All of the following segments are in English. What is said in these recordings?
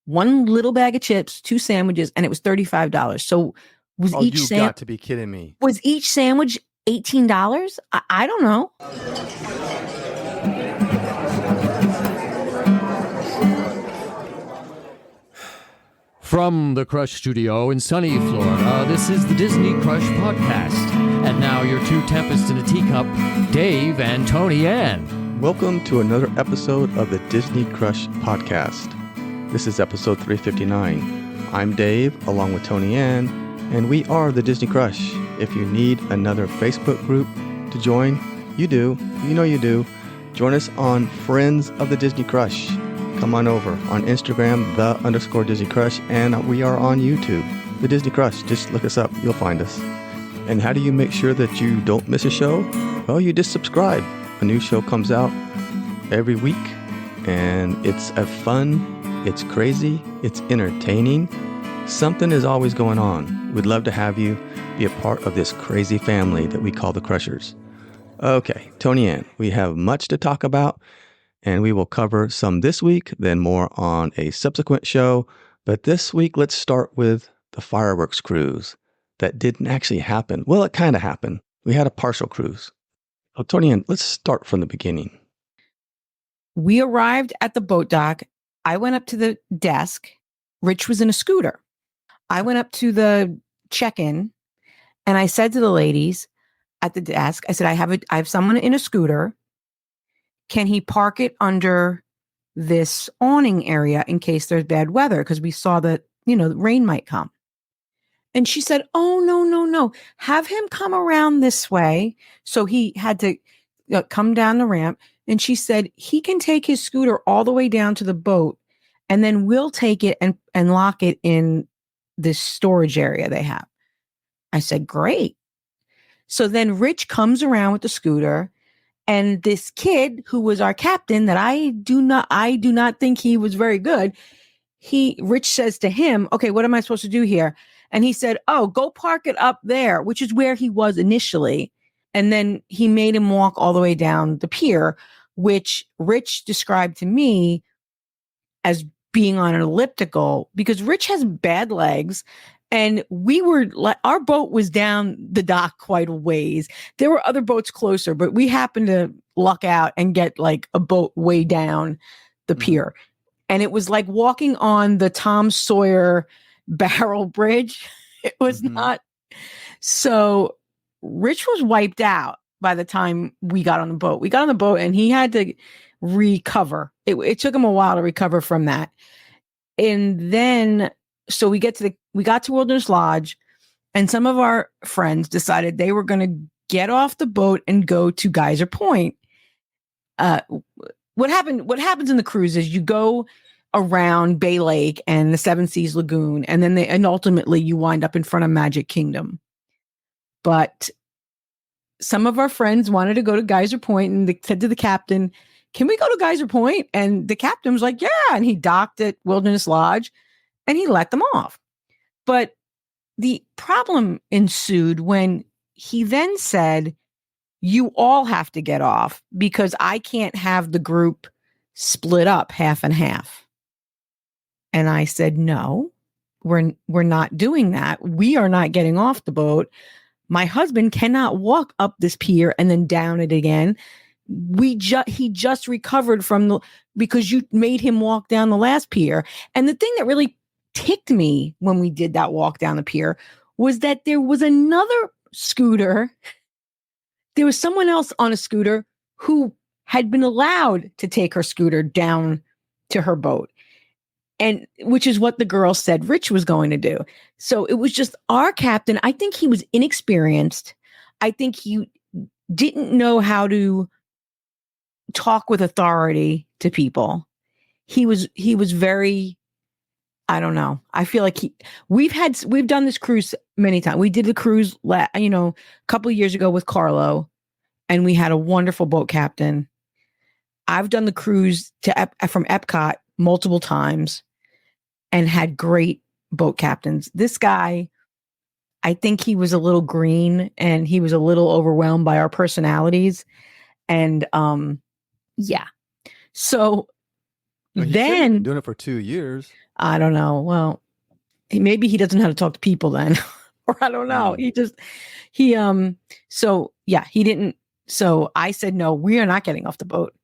one little bag of chips, 2 sandwiches, and it was $35. So was you got to be kidding me. Was each sandwich $18? I don't know. From the Crush Studio in sunny Florida, this is the Disney Crush Podcast. And now your two tempests in a teacup, Dave and Tony Ann. Welcome to another episode of the Disney Crush Podcast. This is episode 359. I'm Dave, along with Tony Ann, and we are the Disney Crush. If you need another Facebook group to join, you do. You know you do. Join us on Friends of the Disney Crush. Come on over on Instagram, _Disney Crush, and we are on YouTube, The Disney Crush. Just look us up. You'll find us. And how do you make sure that you don't miss a show? Well, you just subscribe. A new show comes out every week, and it's fun, it's crazy, it's entertaining. Something is always going on. We'd love to have you be a part of this crazy family that we call the Crushers. Okay, Tony Ann, we have much to talk about. And we will cover some this week, then more on a subsequent show. But this week, let's start with the fireworks cruise. That didn't actually happen. Well, it kind of happened. We had a partial cruise. So, Tony Ann, let's start from the beginning. We arrived at the boat dock. I went up to the desk. Rich was in a scooter. I went up to the check-in, and I said to the ladies at the desk, I said, I have someone in a scooter. Can he park it under this awning area in case there's bad weather? Because we saw that, the rain might come. And she said, oh, no. Have him come around this way. So he had to come down the ramp. And she said, he can take his scooter all the way down to the boat. And then we'll take it and lock it in this storage area they have. I said, great. So then Rich comes around with the scooter. And this kid who was our captain that I do not think he was very good. Rich says to him, okay, what am I supposed to do here? And he said, oh, go park it up there, which is where he was initially. And then he made him walk all the way down the pier, which Rich described to me as being on an elliptical because Rich has bad legs. And our boat was down the dock quite a ways. There were other boats closer, but we happened to luck out and get like a boat way down the pier. And it was like walking on the Tom Sawyer barrel bridge. It was not. So Rich was wiped out by the time we got on the boat. We got on the boat and he had to recover. It took him a while to recover from that. And then so we got to Wilderness Lodge, and some of our friends decided they were going to get off the boat and go to Geyser Point. What happens in the cruise is you go around Bay Lake and the Seven Seas Lagoon, and ultimately you wind up in front of Magic Kingdom. But some of our friends wanted to go to Geyser Point, and they said to the captain, "Can we go to Geyser Point?" And the captain was like, "Yeah," and he docked at Wilderness Lodge. And he let them off. But the problem ensued when he then said, you all have to get off because I can't have the group split up half and half. And I said, no, we're not doing that. We are not getting off the boat. My husband cannot walk up this pier and then down it again. He just recovered because you made him walk down the last pier. And the thing that really ticked me when we did that walk down the pier was that there was another scooter. There was someone else on a scooter who had been allowed to take her scooter down to her boat. And which is what the girl said Rich was going to do. So it was just our captain. I think he was inexperienced. I think he didn't know how to talk with authority to people. He was very, I don't know. I feel like we've done this cruise many times. We did the cruise, a couple of years ago with Carlo, and we had a wonderful boat captain. I've done the cruise from Epcot multiple times and had great boat captains. This guy, I think he was a little green and he was a little overwhelmed by our personalities. And yeah. So Well, he shouldn't have been Then doing it for 2 years. I don't know. Well, maybe he doesn't know how to talk to people then, or I don't know. He so yeah, he didn't. So I said, no, we are not getting off the boat.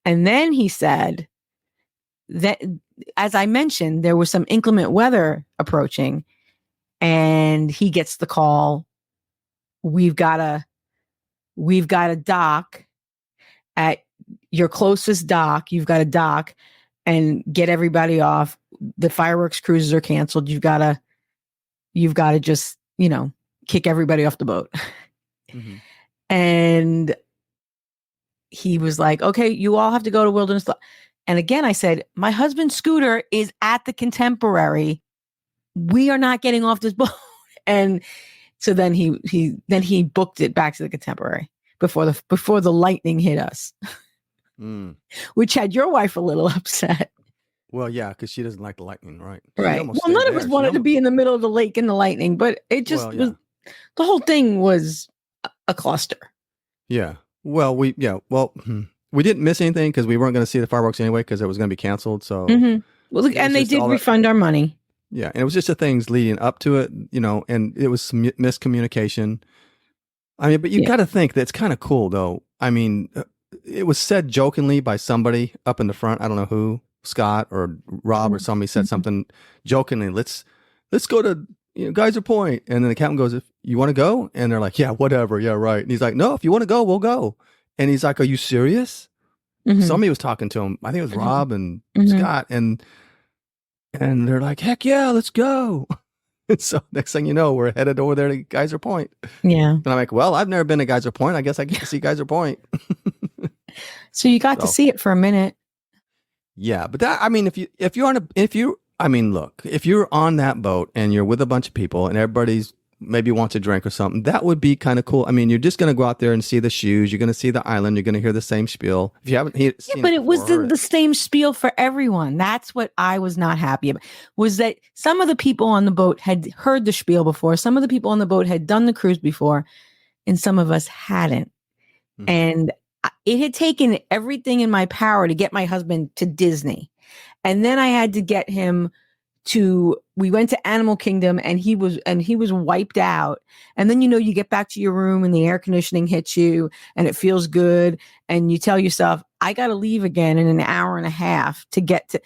And then he said that, as I mentioned, there was some inclement weather approaching, and he gets the call. We've got a dock at your closest dock. You've got to dock and get everybody off. The fireworks cruises are canceled. You've got to just, kick everybody off the boat. Mm-hmm. And he was like, okay, you all have to go to Wilderness. And again, I said, my husband's scooter is at the Contemporary. We are not getting off this boat. And so then he booked it back to the Contemporary before the lightning hit us, which had your wife a little upset. Well, yeah, because she doesn't like the lightning, right? Right. Well, none of us wanted to be in the middle of the lake in the lightning, but it just was. The whole thing was a cluster. Yeah. Well, we didn't miss anything because we weren't going to see the fireworks anyway because it was going to be canceled. So, well, and they did refund our money. Yeah, and it was just the things leading up to it, and it was some miscommunication. I mean, but you got to think that's kind of cool, though. I mean, it was said jokingly by somebody up in the front. I don't know who, Scott or Rob or somebody said something jokingly. Let's go to Geyser Point, and then the captain goes, "If you want to go," and they're like, "Yeah, whatever, yeah, right." And he's like, "No, if you want to go, we'll go." And he's like, "Are you serious?" Somebody was talking to him. I think it was Rob and Scott, and they're like, "Heck yeah, let's go." And so next thing you know, we're headed over there to Geyser Point. Yeah. And I'm like, well, I've never been to Geyser Point. I guess I get to see Geyser Point. So you got to see it for a minute. Yeah, but that, I mean, if you're on that boat and you're with a bunch of people and everybody's maybe wants a drink or something, that would be kind of cool. I mean, you're just going to go out there and see the shoes. You're going to see the island. You're going to hear the same spiel. If you haven't seen but it was the same spiel for everyone. That's what I was not happy about, was that some of the people on the boat had heard the spiel before. Some of the people on the boat had done the cruise before, and some of us hadn't. And it had taken everything in my power to get my husband to Disney. And then I had to get him we went to Animal Kingdom, and he was wiped out. And then, you get back to your room and the air conditioning hits you and it feels good. And you tell yourself, I got to leave again in an hour and a half to get to.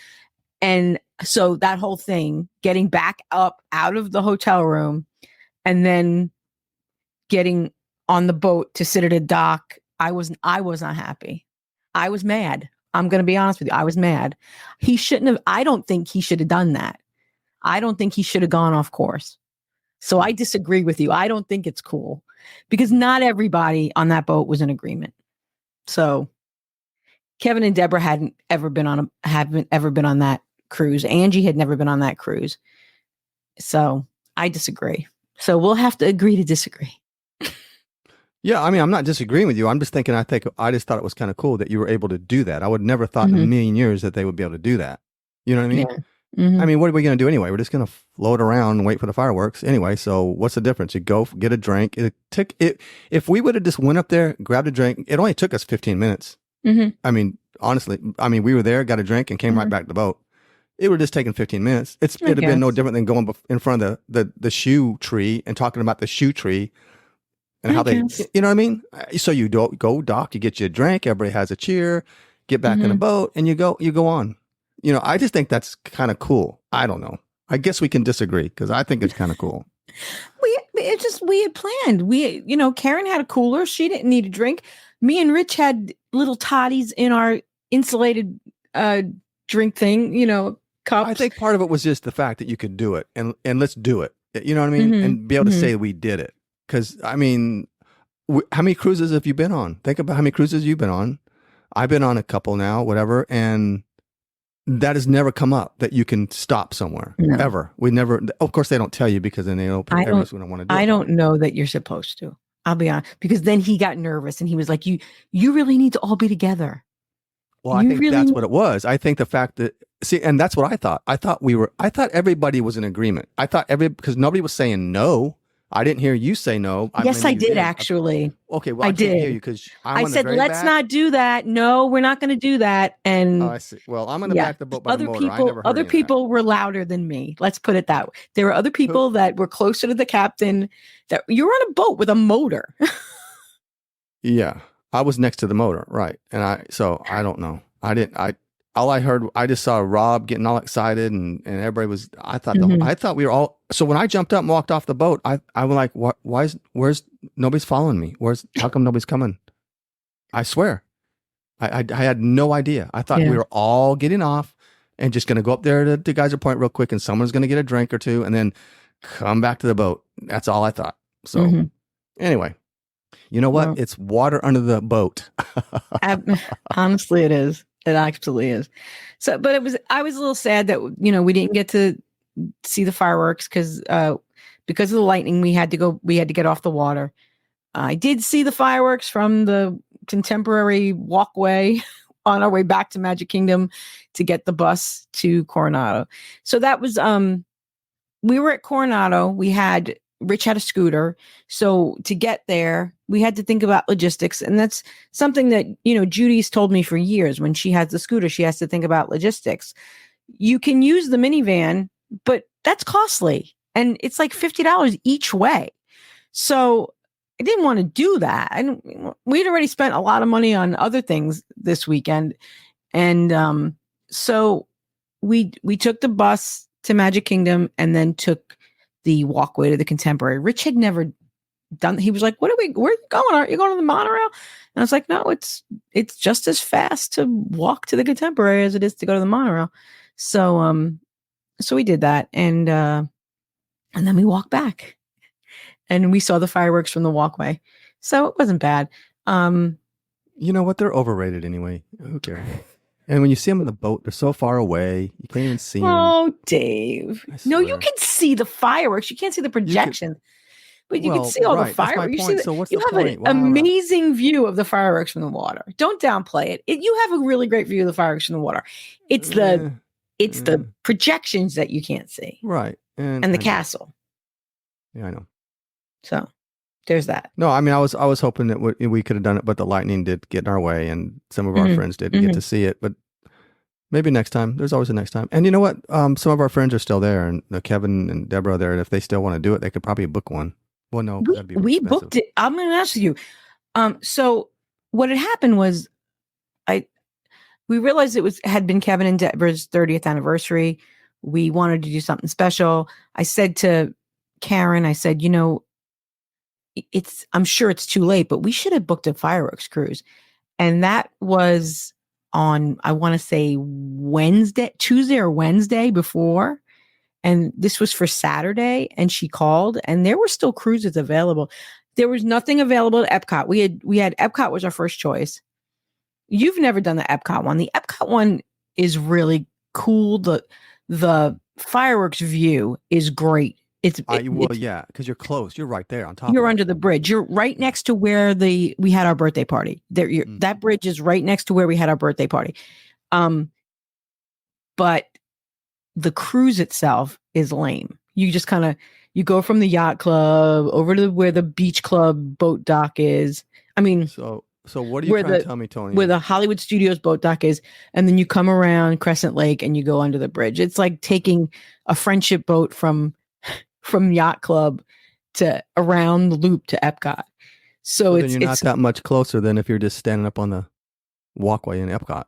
And so that whole thing, getting back up out of the hotel room and then getting on the boat to sit at a dock, I was not happy. I was mad. I'm going to be honest with you. I was mad. I don't think he should have done that. I don't think he should have gone off course. So I disagree with you. I don't think it's cool because not everybody on that boat was in agreement. So Kevin and Deborah haven't ever been on that cruise. Angie had never been on that cruise. So I disagree. So we'll have to agree to disagree. Yeah, I mean, I'm not disagreeing with you. I'm just thinking, I just thought it was kind of cool that you were able to do that. I would never thought in a million years that they would be able to do that. You know what I mean? Yeah. I mean, what are we going to do anyway? We're just going to float around and wait for the fireworks anyway. So what's the difference? You go get a drink. If we would have just went up there, grabbed a drink, it only took us 15 minutes. I mean, honestly, we were there, got a drink, and came right back to the boat. It would have just taken 15 minutes. It'd have been no different than going in front of the shoe tree and talking about the shoe tree. And how you know what I mean? So you go dock, you get you a drink, everybody has a cheer, get back in the boat, and you go on. I just think that's kind of cool. I don't know. I guess we can disagree because I think it's kind of cool. We had planned. Karen had a cooler. She didn't need a drink. Me and Rich had little toddies in our insulated drink thing, cups. I think part of it was just the fact that you could do it and let's do it. You know what I mean? And be able to say we did it. Because, I mean, how many cruises have you been on? Think about how many cruises you've been on. I've been on a couple now, whatever. And that has never come up that you can stop somewhere, ever. We never, of course, they don't tell you because then they open everyone's going to want to do it. I don't know that you're supposed to. I'll be honest. Because then he got nervous and he was like, you really need to all be together. Well, I think that's what it was. I think the fact that, and that's what I thought. I thought everybody was in agreement. Because nobody was saying no. I didn't hear you say no. Yes, Maybe I you did actually. Okay, well, I I can't hear did. you because I'm I on the said, very let's back. not do that. No, we're not going to do that. Oh, And I see. Well, I'm on the yeah, back of the boat by the motor. I never heard other any of that. people were louder than me. Let's put it that way. There were other people that were closer to the captain. That you're on a boat with a motor. Yeah, I was next to the motor, right? And I don't know. All I heard, I just saw Rob getting all excited, and everybody was. I thought we were all. So when I jumped up and walked off the boat, I was like, what? Where's nobody's following me? How come nobody's coming? I swear, I had no idea. I thought we were all getting off and just going to go up there to Geyser Point real quick, and someone's going to get a drink or two, and then come back to the boat. That's all I thought. So anyway. You know what? Well, it's water under the boat. Honestly, it is. It absolutely is. So, but I was a little sad that, we didn't get to see the fireworks because of the lightning, we had to get off the water. I did see the fireworks from the contemporary walkway on our way back to Magic Kingdom to get the bus to Coronado. So that was, we were at Coronado. Rich had a scooter. So to get there, we had to think about logistics. And that's something that, Judy's told me for years. When she has the scooter, she has to think about logistics. You can use the minivan, but that's costly. And it's like $50 each way. So I didn't want to do that. And we'd already spent a lot of money on other things this weekend. And so we took the bus to Magic Kingdom and then took the walkway to the Contemporary. Rich had never done. He was like, where are you going? Aren't you going to the monorail? And I was like, no, it's just as fast to walk to the Contemporary as it is to go to the monorail. So we did that. And then we walked back and we saw the fireworks from the walkway. So it wasn't bad. You know what? They're overrated anyway. Who cares? And when you see them in the boat, they're so far away. You can't even see them. Oh, Dave. No, you can see the fireworks. You can't see the projection. But you can see all the fireworks. You have an amazing view of the fireworks from the water. Don't downplay it. You have a really great view of the fireworks from the water. It's the projections that you can't see. Right. And the castle. Yeah, I know. So there's that. No, I mean, I was hoping that we could have done it, but the lightning did get in our way, and some of our friends didn't get to see it. But maybe next time. There's always a next time. And you know what? Some of our friends are still there, and Kevin and Deborah are there. And if they still want to do it, they could probably book one. Well, no, that'd be we booked it. I'm going to ask you. So what had happened was, we realized it had been Kevin and Deborah's 30th anniversary. We wanted to do something special. I said to Karen, I'm sure it's too late, but we should have booked a fireworks cruise. And that was on, I want to say Tuesday or Wednesday before. And this was for Saturday. And she called and there were still cruises available. There was nothing available at Epcot. We had Epcot was our first choice. You've never done the Epcot one. The Epcot one is really cool. The fireworks view is great. Yeah, because you're close. You're right there on top. You're under the bridge. You're right next to where we had our birthday party. That bridge is right next to where we had our birthday party. But the cruise itself is lame. You just you go from the yacht club over to where the beach club boat dock is. I mean, so what are you trying to tell me, Tony? Where the Hollywood Studios boat dock is, and then you come around Crescent Lake and you go under the bridge. It's like taking a friendship boat from Yacht Club to around the loop to Epcot. So you're not that much closer than if you're just standing up on the walkway in Epcot.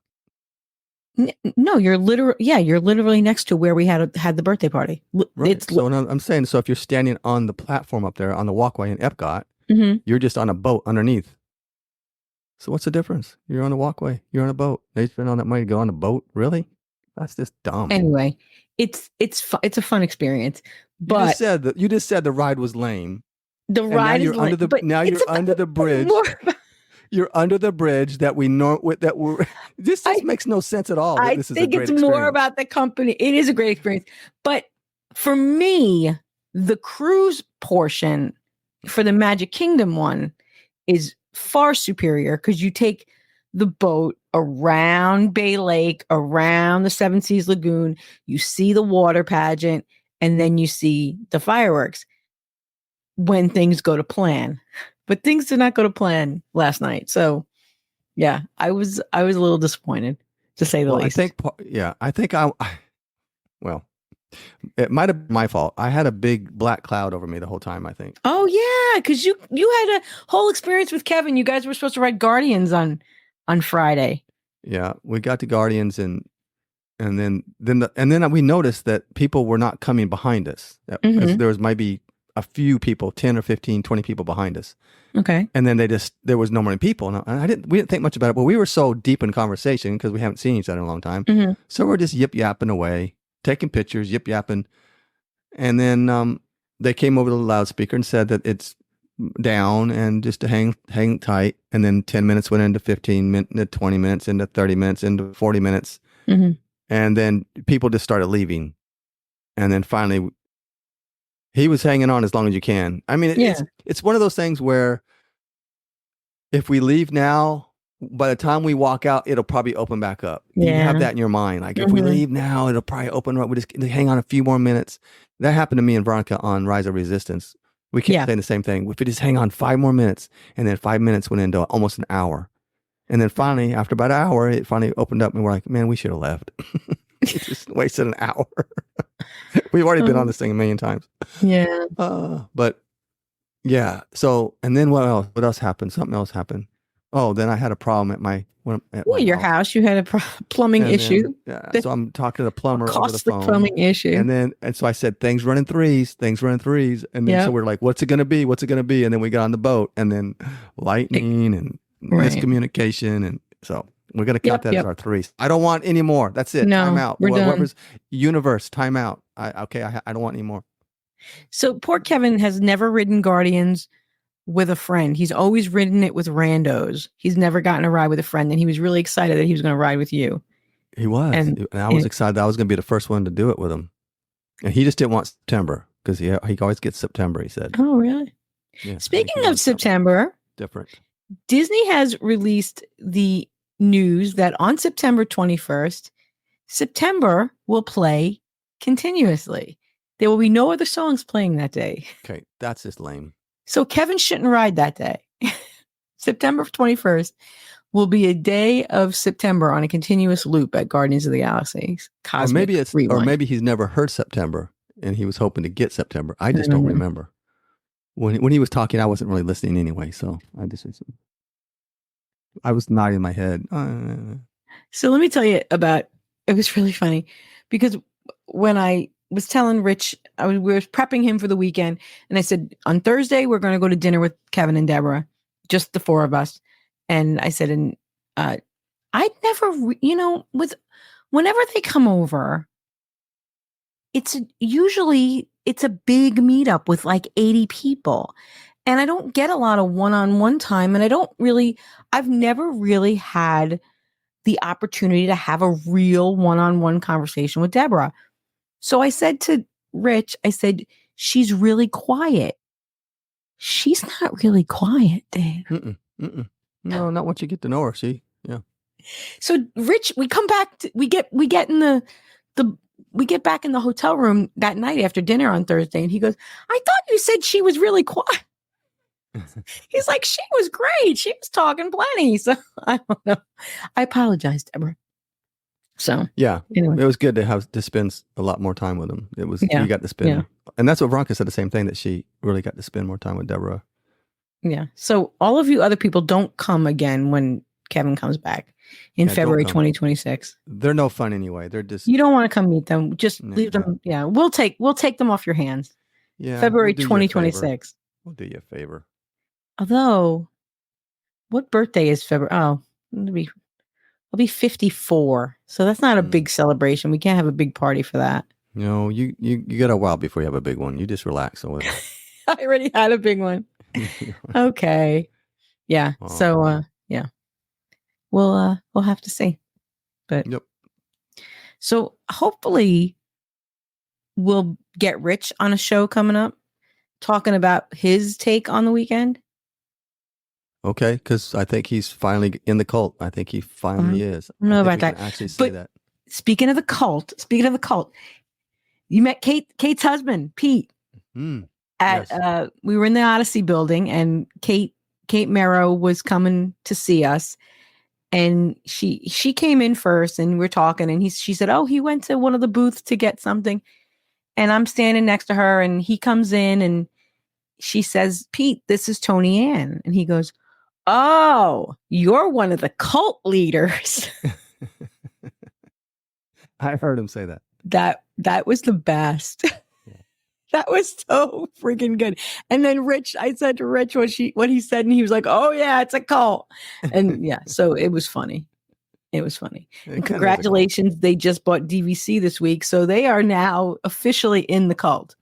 No, you're literally next to where we had the birthday party. Right. I'm saying, so if you're standing on the platform up there on the walkway in Epcot, you're just on a boat underneath. So what's the difference? You're on a walkway. You're on a boat. They spend all that money to go on a boat. Really? That's just dumb. Anyway, it's a fun experience. But you just said the ride was lame. The ride is lame. Now you're under the bridge. You're under the bridge that we know that we're. This just makes no sense at all. I think it's more about the company. It is a great experience, but for me, the cruise portion for the Magic Kingdom one is far superior because you take the boat around Bay Lake, around the Seven Seas Lagoon. You see the water pageant, and then you see the fireworks. when things go to plan. But things did not go to plan last night. So yeah, I was a little disappointed, to say the least. Well, it might have been my fault. I had a big black cloud over me the whole time, I think. Oh yeah, because you had a whole experience with Kevin. You guys were supposed to ride Guardians on Friday. Yeah, we got to Guardians and then we noticed that people were not coming behind us. There was maybe a few people, 10 or 15, 20 people behind us. Okay. And then there was no more people. And we didn't think much about it, but we were so deep in conversation because we haven't seen each other in a long time. Mm-hmm. So we're just yip-yapping away, taking pictures, yip-yapping. And then they came over to the loudspeaker and said that it's down and just to hang tight. And then 10 minutes went into 15 minutes, into 20 minutes, into 30 minutes, into 40 minutes. Mm-hmm. And then people just started leaving. And then finally, he was hanging on as long as you can. I mean, it's one of those things where if we leave now, by the time we walk out, it'll probably open back up. Yeah. You have that in your mind. Like if we leave now, it'll probably open up. We just hang on a few more minutes. That happened to me and Veronica on Rise of Resistance. We kept saying the same thing. If we just hang on 5 more minutes, and then 5 minutes went into almost an hour. And then finally, after about an hour, it finally opened up and we're like, man, we should have left. We just wasted an hour. We've already been on this thing a million times. Yeah. But yeah. So, and then what else? What else happened? Something else happened. Oh, then I had a problem at my your house. You had a plumbing issue. So I'm talking to the plumber over the phone. Plumbing issue. And so I said, things running threes. And then so we're like, what's it going to be? What's it going to be? And then we got on the boat and then lightning and miscommunication. And so we're going to count that as our threes. I don't want any more. That's it. No, time out. We're done. Universe, time out. I don't want any more. So poor Kevin has never ridden Guardians with a friend. He's always ridden it with randos. He's never gotten a ride with a friend, and he was really excited that he was going to ride with you. He was. And I was excited that I was going to be the first one to do it with him. And he just didn't want September because he always gets September, he said. Oh, really? Yeah, Speaking of September, different. Disney has released the news that on September 21st, September will play continuously. There will be no other songs playing that day. Okay, that's just lame. So Kevin shouldn't ride that day. September 21st will be a day of September on a continuous loop at Guardians of the Galaxy. Or maybe he's never heard September and he was hoping to get September. I just don't remember. When he was talking, I wasn't really listening anyway, so I was nodding my head. So let me tell you it was really funny because when I was telling Rich, we were prepping him for the weekend, and I said, on Thursday, we're going to go to dinner with Kevin and Deborah, just the 4 of us. And I said, I never, whenever they come over, it's a big meetup with like 80 people. And I don't get a lot of one-on-one time. And I've never really had the opportunity to have a real one-on-one conversation with Deborah. So I said to Rich, she's really quiet. She's not really quiet, Dave. No, not once you get to know her. Yeah. So Rich, we come back, we get back in the hotel room that night after dinner on Thursday. And he goes, I thought you said she was really quiet. He's like, she was great. She was talking plenty. So I don't know. I apologize, Deborah. So yeah, anyway. It was good to spend a lot more time with him. It was you got to spend, and that's what Veronica said the same thing, that she really got to spend more time with Deborah. Yeah. So all of you other people don't come again when Kevin comes back in February 2026. They're no fun anyway. They're just, you don't want to come meet them. Just leave them. Yeah, we'll take them off your hands. Yeah, February 2026. We'll do you a favor. Although, what birthday is February? Oh, I'll be 54. So that's not a big celebration. We can't have a big party for that. No, you got a while before you have a big one. You just relax over it. I already had a big one. Okay. Yeah. Oh. So yeah. We'll have to see. But yep. So hopefully we'll get Rich on a show coming up talking about his take on the weekend. Okay, because I think he's finally in the cult. I think he finally is. I don't know about that. Actually say that. Speaking of the cult, you met Kate's husband, Pete. at Yes. we were in the Odyssey building, and Kate Marrow was coming to see us, and she came in first, and we're talking, and she said, "Oh, he went to one of the booths to get something," and I'm standing next to her, and he comes in, and she says, "Pete, this is Tony Ann," and he goes, "Oh, you're one of the cult leaders." I heard him say that. That was the best. That was so freaking good. And then Rich, I said to Rich what he said, and he was like, "Oh yeah, it's a cult." And yeah, so it was funny. It was funny. It And kind of is a cult. congratulations, they just bought DVC this week, so they are now officially in the cult.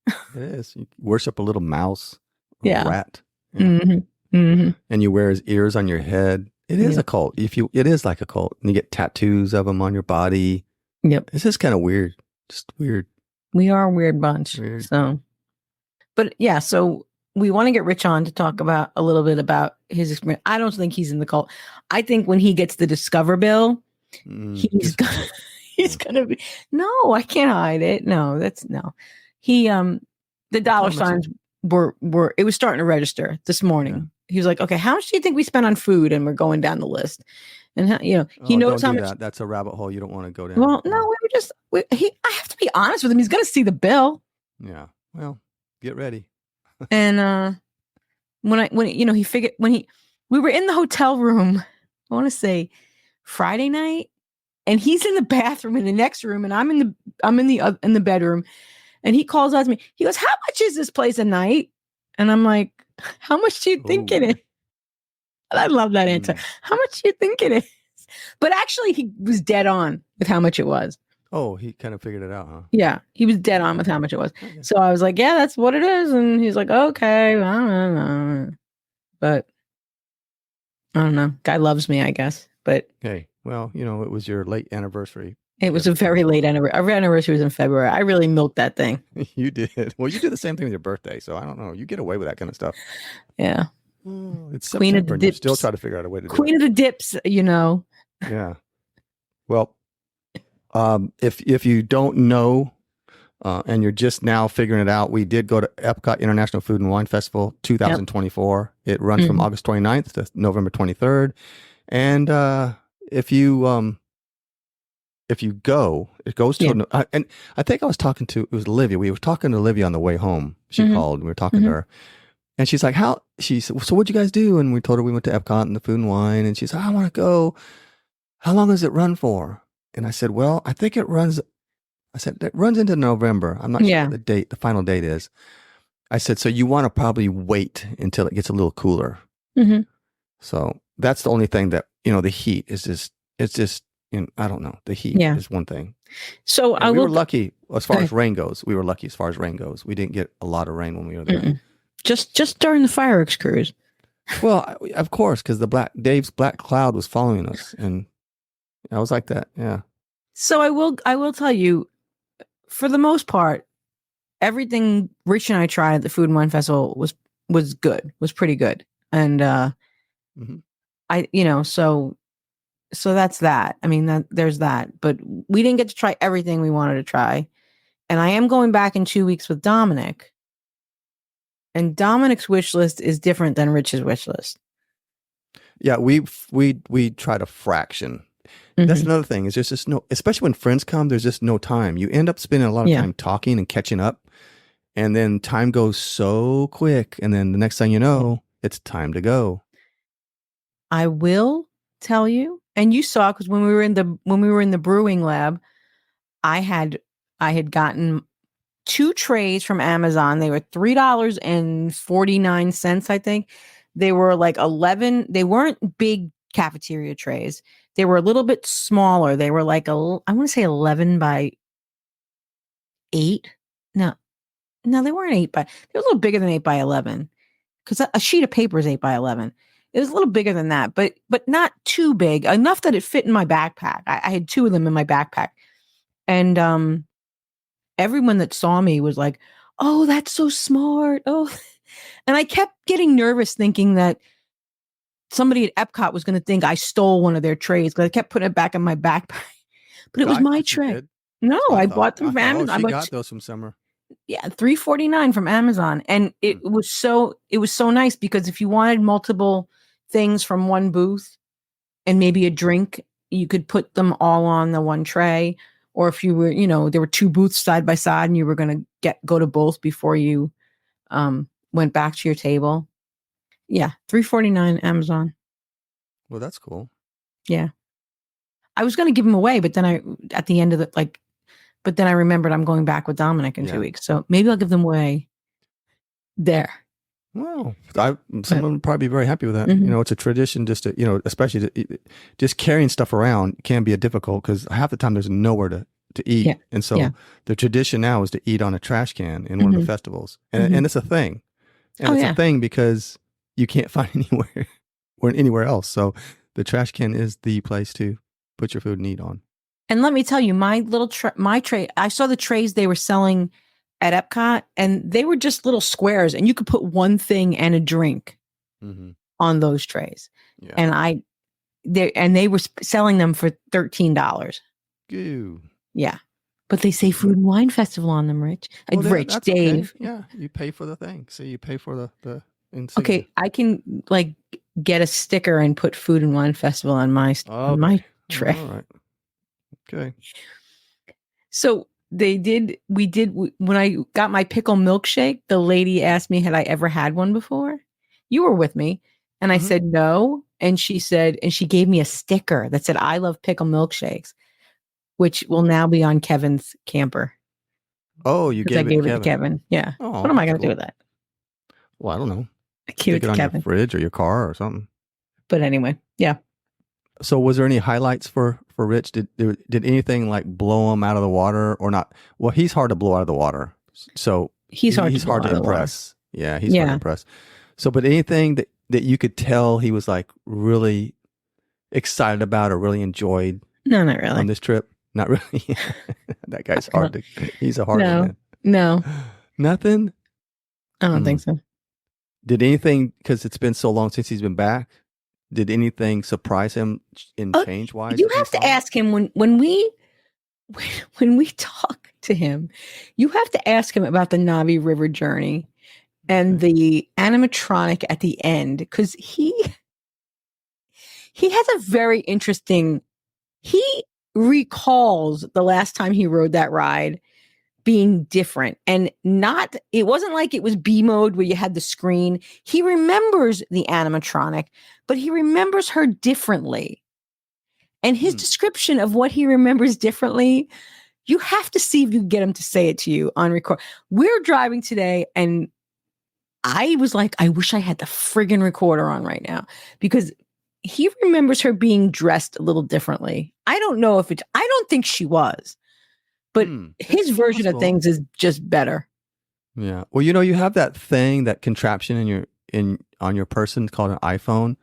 It is. You worship a little mouse, a Yeah. rat, Mm-hmm. Mm-hmm. and you wear his ears on your head. It is Yeah. a cult. It is like a cult. And you get tattoos of them on your body. Yep. It's just kind of weird. Just weird. We are a weird bunch. Weird. So, but yeah, so we want to get Rich on to talk about a little bit about his experience. I don't think he's in the cult. I think when he gets the Discover bill, he's gonna be. No, I can't hide it. No, no. He the dollar signs were it was starting to register this morning. Yeah. He was like, "Okay, how much do you think we spent on food?" And we're going down the list. And he knows how much. That. That's a rabbit hole you don't want to go down. Well, no, I have to be honest with him. He's going to see the bill. Yeah. Well, get ready. And when he figured we were in the hotel room, I want to say Friday night, and he's in the bathroom in the next room, and I'm in the bedroom, and he calls out to me. He goes, "How much is this place a night?" And I'm like, "How much do you think it is?" And I love that answer. How much do you think it is? But actually, he was dead on with how much it was. Oh, he kind of figured it out, huh? Yeah, he was dead on with how much it was. Okay. So I was like, "Yeah, that's what it is." And he's like, "Okay, I don't know." But I don't know. Guy loves me, I guess. But hey, well, it was your late anniversary. It was a very late anniversary. Our anniversary was in February. I really milked that thing. You did. Well, you do the same thing with your birthday, so I don't know. You get away with that kind of stuff. Yeah. It's Queen September, of the and you dips. still try to figure out a way to do it. Queen of the dips, Yeah. Well, if you don't know, and you're just now figuring it out, we did go to Epcot International Food and Wine Festival 2024. Yep. It runs from August 29th to November 23rd. And if you go, it goes to, and I think it was Olivia. We were talking to Olivia on the way home. She called, and we were talking to her. And she's like, she said, "So what'd you guys do?" And we told her we went to Epcot and the Food and Wine. And she said, "I want to go. How long does it run for?" And I said, "Well, I think it runs into November. I'm not sure what the final date is." I said, "So you want to probably wait until it gets a little cooler." Mm-hmm. So that's the only thing that, the heat is just, it's just, I don't know. The heat is one thing. So we were lucky as far as rain goes. We didn't get a lot of rain when we were there. Mm-mm. Just during the fireworks cruise. Well, of course, because Dave's black cloud was following us, and I was like that. Yeah. So I will tell you, for the most part, everything Rich and I tried at the Food and Wine Festival was good, was pretty good, and so that's that. I mean, there's that, but we didn't get to try everything we wanted to try, and I am going back in 2 weeks with Dominic. And Dominic's wish list is different than Rich's wish list. Yeah, we tried a fraction. That's another thing. It's just no, especially when friends come, there's just no time. You end up spending a lot of time talking and catching up, and then time goes so quick. And then the next thing you know, it's time to go. I will tell you, and you saw, because when we were in the brewing lab, I had gotten 2 trays from Amazon. They were $3.49, I think. They were like 11. They weren't big cafeteria trays. They were a little bit smaller. They were like I want to say 11 by 8. No, they weren't 8 by. They were a little bigger than 8 by 11, because a sheet of paper is 8 by 11. It was a little bigger than that, but not too big, enough that it fit in my backpack. I had 2 of them in my backpack, and everyone that saw me was like, "Oh, that's so smart." Oh, and I kept getting nervous thinking that somebody at Epcot was going to think I stole one of their trays, because I kept putting it back in my backpack. But it was my tray. No, I bought them from Amazon. She got those from somewhere. Yeah, $3.49 from Amazon. And it was so nice because if you wanted multiple things from one booth and maybe a drink, you could put them all on the one tray. Or if you were, there were two booths side by side and you were going to go to both before you went back to your table. Yeah, $3.49 Amazon. Well, that's cool. Yeah. I was going to give them away, but then at the end of but then I remembered I'm going back with Dominic in 2 weeks. So maybe I'll give them away there. Well, someone would probably be very happy with that. It's a tradition just to, especially just carrying stuff around can be difficult because half the time there's nowhere to eat. Yeah. And so the tradition now is to eat on a trash can in one of the festivals. And it's a thing. And it's a thing because you can't find anywhere else. So the trash can is the place to put your food and eat on. And let me tell you, my tray, I saw the trays they were selling at Epcot, and they were just little squares, and you could put one thing and a drink on those trays. Yeah. And they were selling them for $13. Goo. Yeah. But they say Food and Wine Festival on them, Rich. Rich, Dave. Okay. Yeah, you pay for the thing. So you pay for the insignia. Okay, I can get a sticker and put Food and Wine Festival on my tray. All right. Okay. So when I got my pickle milkshake, the lady asked me, had I ever had one before? You were with me. And I said, no. And she gave me a sticker that said, I love pickle milkshakes, which will now be on Kevin's camper. Oh, you gave it to Kevin. Yeah. Oh, what am I going to do with that? Well, I don't know. Keep it to on Kevin. Your fridge or your car or something. But anyway, yeah. So was there any highlights for Rich? Did anything blow him out of the water or not? Well, he's hard to blow out of the water. So he's hard to impress. Yeah, he's hard to impress. So, but anything that you could tell he was really excited about or really enjoyed? No, not really. On this trip? Not really. That guy's hard he's a hard man. No. Nothing? I don't think so. Did anything, because it's been so long since he's been back, did anything surprise him in change-wise? You have to ask him when we talk to him, you have to ask him about the Navi River journey and the animatronic at the end, because he has a very interesting, he recalls the last time he rode that ride being different and it wasn't like it was B mode where you had the screen. He remembers the animatronic, but he remembers her differently. And his description of what he remembers differently, you have to see if you can get him to say it to you on record. We're driving today and I was like, I wish I had the friggin' recorder on right now because he remembers her being dressed a little differently. I don't think she was. But his version of things is just better. Yeah. Well, you have that thing, that contraption on your person called an iPhone.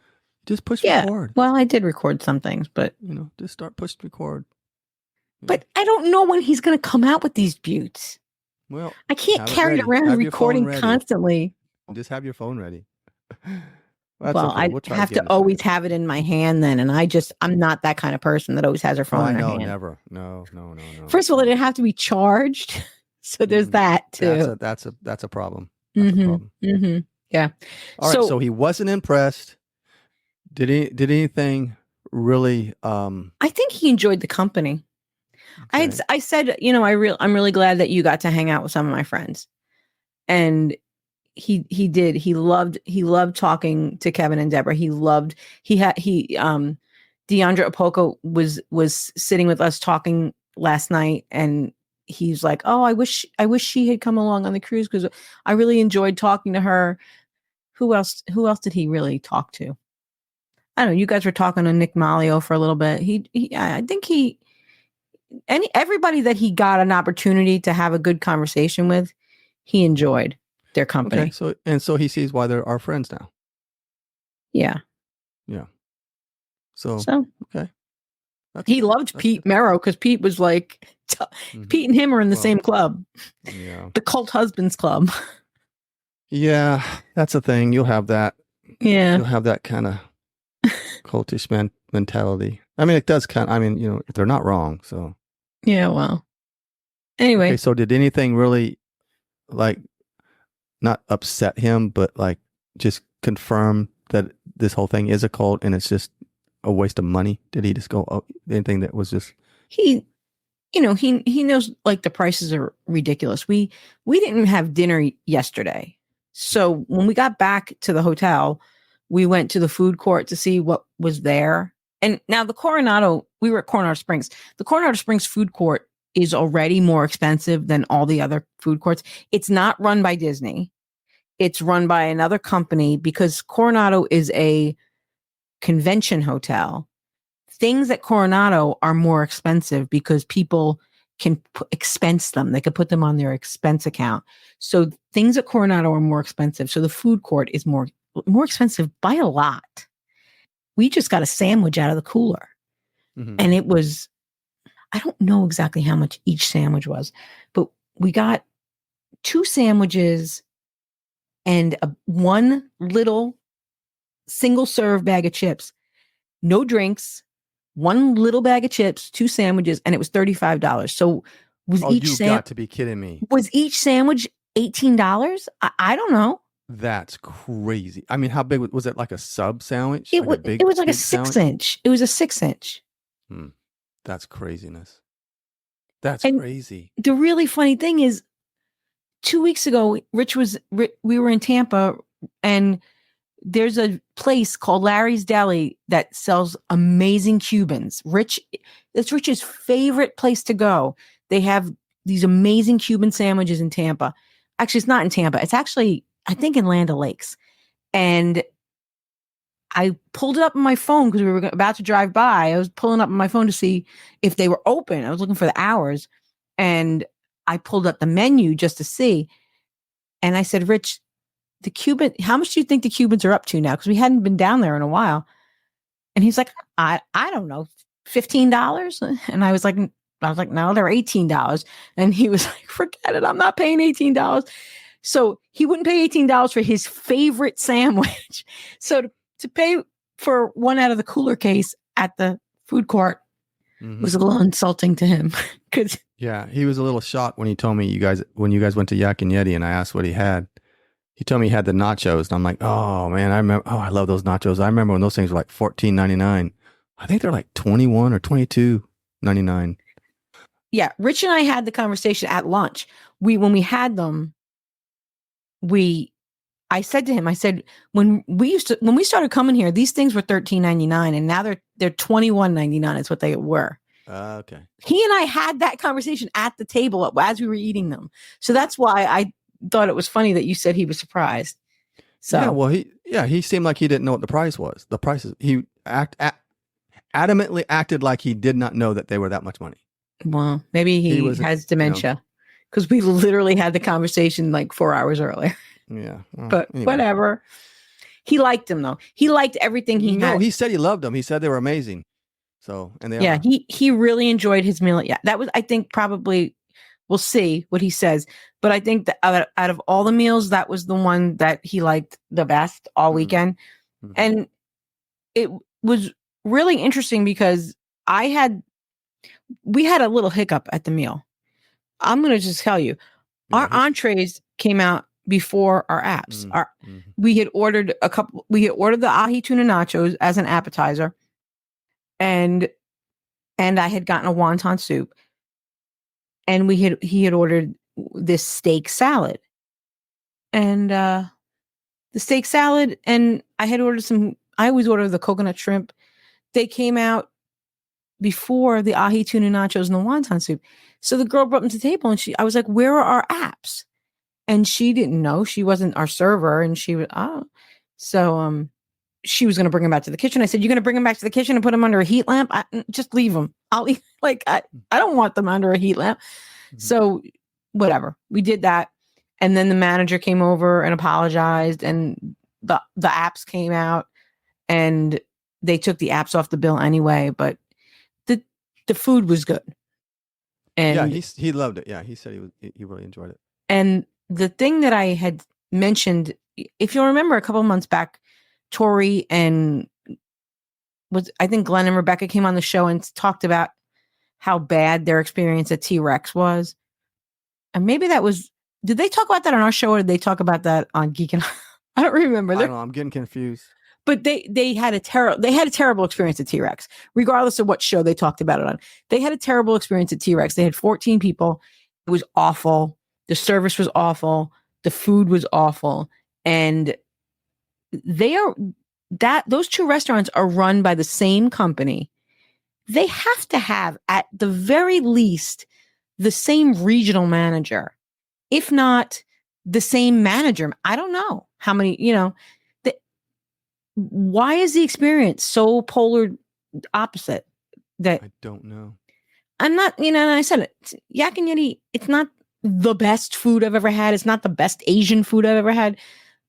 Just push record. Well, I did record some things, but just start pushing record. But I don't know when he's going to come out with these buttes. Well, I can't carry it around recording constantly. Just have your phone ready. I have to always have it in my hand then. And I'm not that kind of person that always has her phone in her hand. Never. No. First of all, it'd have to be charged. So there's that too. That's a problem. That's a problem. Mm-hmm. Yeah. All right. So he wasn't impressed. Did anything really? I think he enjoyed the company. Okay. I said, I'm really glad that you got to hang out with some of my friends. And he did. He loved talking to Kevin and Deborah. Deandra Opoco was sitting with us talking last night, and he's like, "Oh, I wish she had come along on the cruise because I really enjoyed talking to her." Who else did he really talk to? I don't know. You guys were talking to Nick Malio for a little bit. I think everybody that he got an opportunity to have a good conversation with, he enjoyed their company. Okay, so he sees why they're our friends now. Yeah. Yeah. So okay. He loved Pete Merrow because Pete was like, Pete and him are in the same club. Yeah. The Cult Husbands Club. Yeah, that's a thing. You'll have that. Yeah. You'll have that kind of cultish mentality. I mean, it does they're not wrong. So. Yeah, well. Anyway. Okay, so did anything really like not upset him, but like just confirm that this whole thing is a cult and it's just a waste of money? Did he just go, oh, anything that was just He, he knows like the prices are ridiculous. We didn't have dinner yesterday. So when we got back to the hotel, we went to the food court to see what was there. And now we were at Coronado Springs. The Coronado Springs food court is already more expensive than all the other food courts. It's not run by Disney. It's run by another company because Coronado is a convention hotel. Things at Coronado are more expensive because people can expense them. They could put them on their expense account. So things at Coronado are more expensive. So the food court is more expensive by a lot. We just got a sandwich out of the cooler. Mhm. And it was, I don't know exactly how much each sandwich was, but we got 2 sandwiches and one little single serve bag of chips, no drinks, one little bag of chips, 2 sandwiches, and it was $35. So was Oh, you got to be kidding me. was each sandwich $18? I don't know. That's crazy. I mean, how big was it? Like a sub sandwich? It Like a was like a big sandwich? 6-inch. It was a 6-inch. That's craziness. That's And crazy. the really funny thing is 2 weeks ago, we were in Tampa, and there's a place called Larry's Deli that sells amazing Cubans. It's Rich's favorite place to go. They have these amazing Cuban sandwiches in Tampa. Actually, it's not in Tampa. It's actually, I think, in Land O'Lakes. And I pulled it up on my phone because we were about to drive by. I was pulling up on my phone to see if they were open. I was looking for the hours. And I pulled up the menu just to see. And I said, Rich, how much do you think the Cubans are up to now? Because we hadn't been down there in a while. And he's like, I don't know, $15. And I was like, no, they're $18. And he was like, forget it. I'm not paying $18. So he wouldn't pay $18 for his favorite sandwich. So to pay for one out of the cooler case at the food court was a little insulting to him. Yeah, he was a little shocked when he told me when you guys went to Yak and Yeti and I asked what he had. He told me he had the nachos, and I'm like, oh man, I love those nachos. I remember when those things were like $14.99. I think they're like $21 or $22.99. Yeah, Rich and I had the conversation at lunch. When we had them, I said to him, when we started coming here, these things were $13.99, and now they're $21.99 is what they were. Okay. He and I had that conversation at the table as we were eating them. So that's why I thought it was funny that you said he was surprised. So yeah, well, he seemed like he didn't know what the price was. The prices, he adamantly acted like he did not know that they were that much money. Well, maybe he has dementia, because we literally had the conversation like 4 hours earlier. Yeah, well, but anyway. Whatever. He liked them though. He liked everything he had. No, he said he loved them. He said they were amazing. So, and they are. He really enjoyed his meal. Yeah, that was, I think, probably, we'll see what he says. But I think that out of all the meals, that was the one that he liked the best all weekend. Mm-hmm. And it was really interesting because we had a little hiccup at the meal. I'm going to just tell you, our entrees came out before our apps. We had ordered the ahi tuna nachos as an appetizer. And I had gotten a wonton soup, and he had ordered this steak salad, and the steak salad, and I had ordered I always order the coconut shrimp. They came out before the ahi tuna nachos and the wonton soup. So the girl brought them to the table, and I was like, where are our apps? And she didn't know. She wasn't our server, and she was, so she was going to bring them back to the kitchen. I said, you're going to bring them back to the kitchen and put them under a heat lamp? Just leave them. I don't want them under a heat lamp. Mm-hmm. So whatever. We did that. And then the manager came over and apologized, and the apps came out, and they took the apps off the bill anyway, but the food was good. And yeah, he loved it. Yeah, he said he really enjoyed it. And the thing that I had mentioned, if you'll remember a couple of months back, Tori and I think Glenn and Rebecca came on the show and talked about how bad their experience at T-Rex was. And maybe that was Did they talk about that on our show, or did they talk about that on Geek and I don't remember. I don't know. I'm getting confused. But they had a terrible experience at T-Rex, regardless of what show they talked about it on. They had a terrible experience at T-Rex. They had 14 people. It was awful. The service was awful. The food was awful. And those two restaurants are run by the same company. They have to have, at the very least, the same regional manager, if not the same manager. I don't know how many, why is the experience so polar opposite? That I don't know. I'm not, and I said it, Yak and Yeti, it's not the best food I've ever had. It's not the best Asian food I've ever had,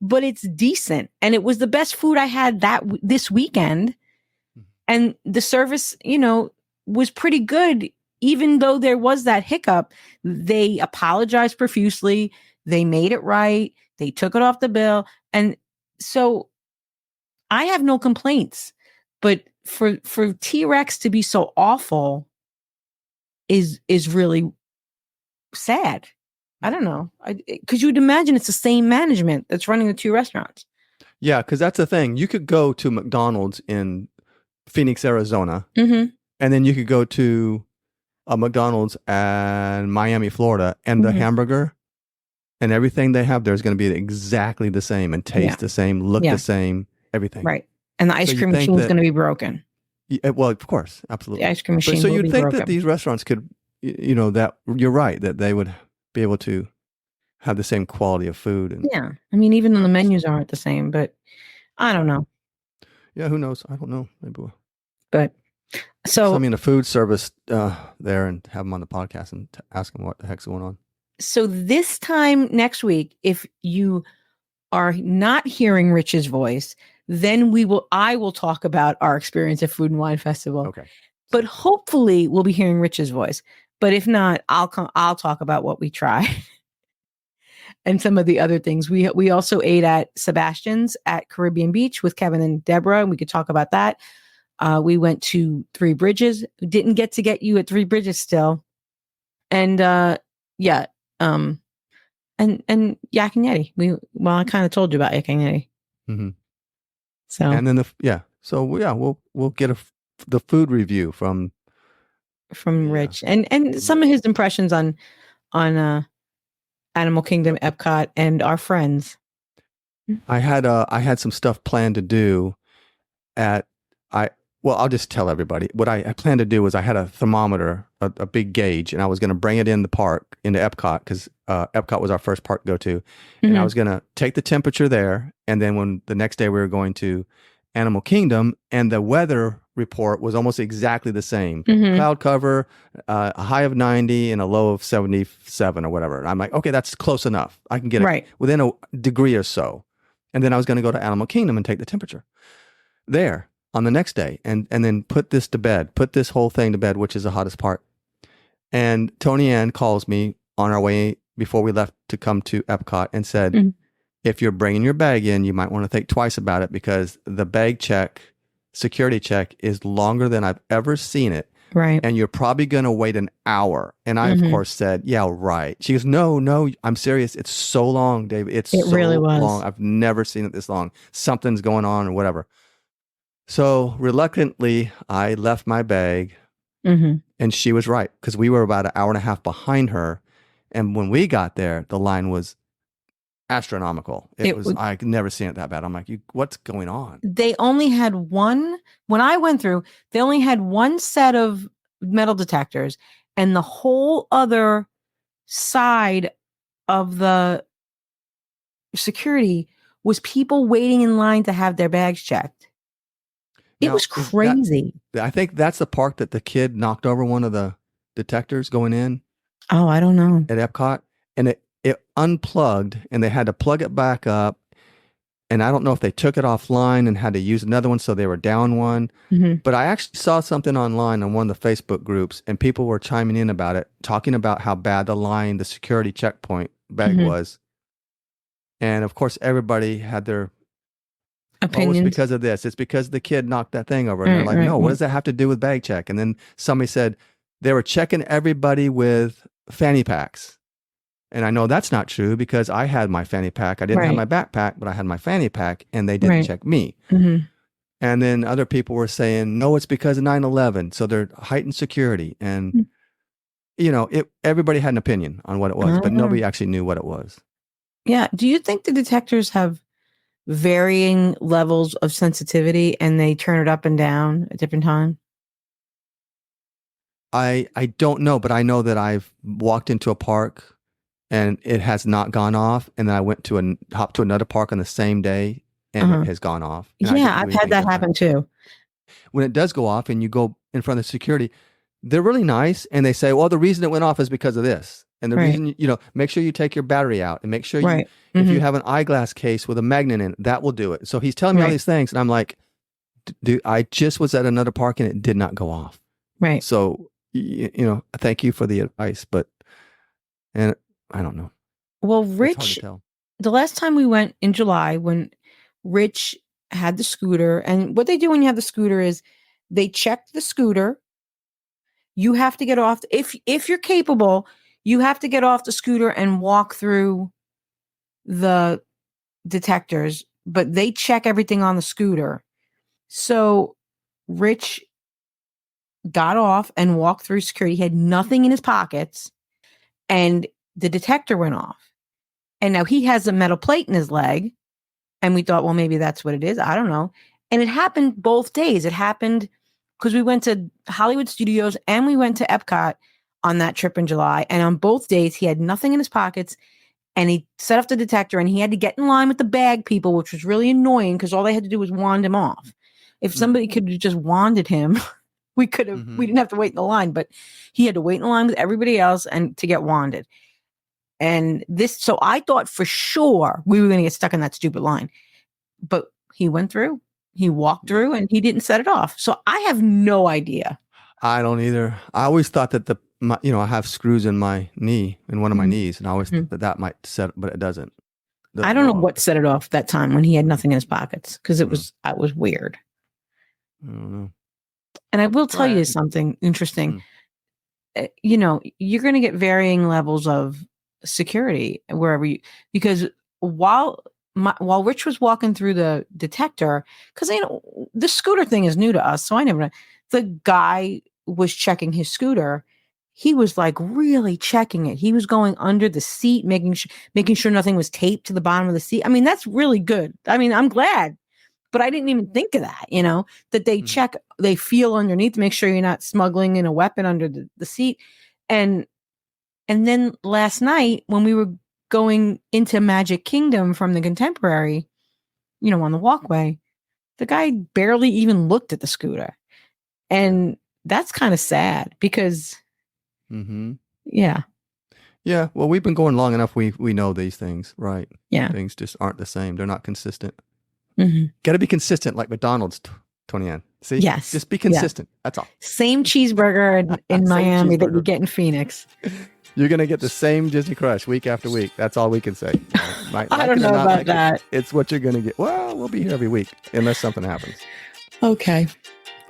but it's decent. And it was the best food I had this weekend. And the service, was pretty good. Even though there was that hiccup, they apologized profusely. They made it right. They took it off the bill. And so I have no complaints, but for T-Rex to be so awful is really sad. I don't know. Because you'd imagine it's the same management that's running the two restaurants. Yeah, because that's the thing. You could go to McDonald's in Phoenix, Arizona, and then you could go to a McDonald's in Miami, Florida, and the hamburger and everything they have there is going to be exactly the same and taste the same, look the same, everything. Right. And the ice cream machine is going to be broken. Yeah, well, of course, absolutely. The ice cream machine. So will you'd be think broken. that these restaurants could, that you're right, that they would be able to have the same quality of food. And, yeah. I mean, even though the menus aren't the same, but I don't know. Yeah, who knows? I don't know. Maybe we'll. But so I mean, a food service there and have them on the podcast and ask them what the heck's going on. So this time next week, if you are not hearing Rich's voice, then I will talk about our experience at Food and Wine Festival. Okay. But hopefully we'll be hearing Rich's voice. But if not, I'll talk about what we tried and some of the other things. We also ate at Sebastian's at Caribbean Beach with Kevin and Deborah, and we could talk about that. We went to Three Bridges. Didn't get to get you at Three Bridges still. And and Yak and Yeti. I kind of told you about Yak and Yeti. Mm-hmm. So and then we'll get the food review from Rich and some of his impressions on Animal Kingdom, Epcot, and our friends. I had some stuff planned to do I'll just tell everybody. What I planned to do was I had a thermometer, a big gauge, and I was going to bring it in the park, into Epcot, because Epcot was our first park to go to. And I was going to take the temperature there, and then when the next day we were going to Animal Kingdom, and the weather report was almost exactly the same. Cloud cover, a high of 90 and a low of 77 or whatever. And I'm like, okay, that's close enough. I can get it within a degree or so. And then I was going to go to Animal Kingdom and take the temperature there on the next day, and then put this whole thing to bed, which is the hottest part. And Tony Ann calls me on our way before we left to come to Epcot and said, if you're bringing your bag in, you might want to think twice about it, because the bag security check is longer than I've ever seen it. Right. And you're probably going to wait an hour. And I, of course, said, yeah, right. She goes, no, I'm serious. It's so long, Dave. It so really was long. I've never seen it this long. Something's going on or whatever. So reluctantly, I left my bag, and she was right, because we were about an hour and a half behind her. And when we got there, the line was astronomical. I'd never seen it that bad. I'm like, what's going on? They only had when I went through, they only had one set of metal detectors, and the whole other side of the security was people waiting in line to have their bags checked. It was crazy. I think that's the park that the kid knocked over one of the detectors going in. Oh, I don't know. At Epcot. And it unplugged, and they had to plug it back up. And I don't know if they took it offline and had to use another one, so they were down one. But I actually saw something online on one of the Facebook groups, and people were chiming in about it, talking about how bad the security checkpoint bag was. And of course, everybody had their opinions. Oh, it's because of this. It's because the kid knocked that thing over. And they're like, no, what does that have to do with bag check? And then somebody said they were checking everybody with fanny packs. And I know that's not true because I had my fanny pack. I didn't have my backpack, but I had my fanny pack, and they didn't check me. Mm-hmm. And then other people were saying, no, it's because of 9/11. So they're heightened security. And, everybody had an opinion on what it was, but nobody actually knew what it was. Yeah. Do you think the detectors have varying levels of sensitivity and they turn it up and down at different times? I don't know, but I know that I've walked into a park and it has not gone off. And then I went to hopped to another park on the same day and it has gone off. Yeah, I've had that happen too. When it does go off and you go in front of security, they're really nice. And they say, well, the reason it went off is because of this. And the reason, make sure you take your battery out and make sure if you have an eyeglass case with a magnet in it, that will do it. So he's telling me all these things. And I'm like, dude, I just was at another park and it did not go off. Right. So, thank you for the advice, and I don't know. Well, Rich, the last time we went in July when Rich had the scooter, and what they do when you have the scooter is they check the scooter. You have to get off. If you're capable, you have to get off the scooter and walk through the detectors, but they check everything on the scooter. So Rich got off and walked through security. He had nothing in his pockets, and the detector went off. And now he has a metal plate in his leg, and we thought, well, maybe that's what it is. I don't know. And it happened both days. It happened because we went to Hollywood Studios and we went to Epcot on that trip in July. And on both days, he had nothing in his pockets, and he set off the detector, and he had to get in line with the bag people, which was really annoying because all they had to do was wand him off. If somebody could have just wanded him, we could have, we didn't have to wait in the line, but he had to wait in line with everybody else and to get wanded. And so I thought for sure we were going to get stuck in that stupid line, but he went through, he walked through, and he didn't set it off. So I have no idea. I don't either. I always thought that I have screws in my knee, in one of my knees, and I always thought that might set, but it doesn't. I don't know what set it off that time when he had nothing in his pockets, because it was weird. I don't know. And I will tell you something interesting. You're going to get varying levels of security wherever because while Rich was walking through the detector, because the scooter thing is new to us, so I never know. The guy was checking his scooter. He was like really checking it. He was going under the seat, making sure nothing was taped to the bottom of the seat. I mean, that's really good. I mean, I'm glad. But I didn't even think of that, that they check, they feel underneath to make sure you're not smuggling in a weapon under the seat. And then last night when we were going into Magic Kingdom from the Contemporary, on the walkway, the guy barely even looked at the scooter. And that's kind of sad because, yeah. Yeah. Well, we've been going long enough. We know these things, right? Yeah. Things just aren't the same. They're not consistent. Mm-hmm. Got to be consistent, like McDonald's, Tony Ann. See? Yes. Just be consistent. Yeah. That's all. Same cheeseburger in Miami that you get in Phoenix. You're going to get the same Disney Crush week after week. That's all we can say. I don't know about that. It's what you're going to get. Well, we'll be here every week unless something happens. Okay.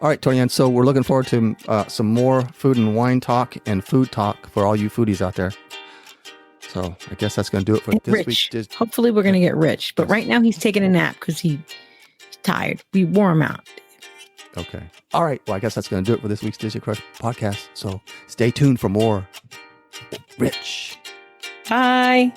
All right, Tony Ann. So we're looking forward to some more food and wine talk and food talk for all you foodies out there. So I guess that's going to do it for this week. Hopefully we're going to get Rich. But right now he's taking a nap because he's tired. We wore him out. Okay. All right. Well, I guess that's going to do it for this week's Disney Crush podcast. So stay tuned for more Rich. Bye.